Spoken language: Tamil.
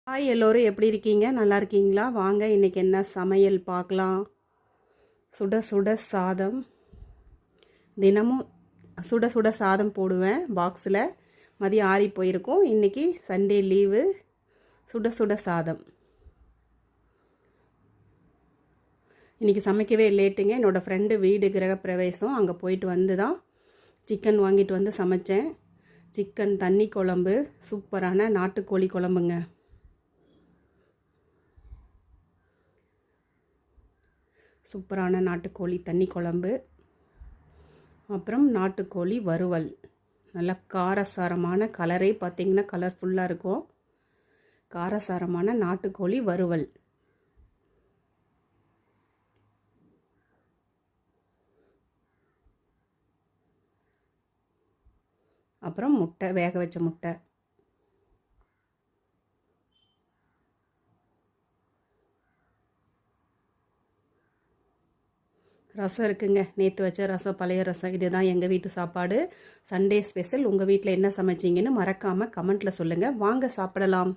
ஹாய் எல்லோரும் எப்படி இருக்கீங்க? நல்லா இருக்கீங்களா? வாங்க இன்றைக்கி என்ன சமையல் பார்க்கலாம். சுட சுட சாதம். தினமும் சுட சுட சாதம் போடுவேன் பாக்ஸில். மதியம் ஆறி போயிருக்கும். இன்றைக்கி சண்டே லீவு. சுட சுட சாதம். இன்றைக்கி சமைக்கவே லேட்டுங்க. என்னோடய ஃப்ரெண்டு வீடு கிரகப்பிரவேசம். அங்கே போயிட்டு வந்து தான் சிக்கன் வாங்கிட்டு வந்து சமைச்சேன். சிக்கன் தண்ணி குழம்பு, சூப்பரான நாட்டுக்கோழி குழம்புங்க. சூப்பரான நாட்டுக்கோழி தண்ணி குழம்பு, அப்புறம் நாட்டுக்கோழி வறுவல். நல்லா காரசாரமான, கலரே பார்த்திங்கன்னா கலர்ஃபுல்லாக இருக்கும். காரசாரமான நாட்டுக்கோழி வறுவல். அப்புறம் முட்டை, வேக வச்ச முட்டை. ரசம் இருக்குங்க. நேற்று வச்ச ரசம், பழைய ரசம். இதுதான் எங்கள் வீட்டு சாப்பாடு. Sunday special. உங்கள் வீட்டில் என்ன சமைச்சிங்கன்னு மறக்காமல் கமெண்ட்டில் சொல்லுங்கள். வாங்க சாப்பிடலாம்.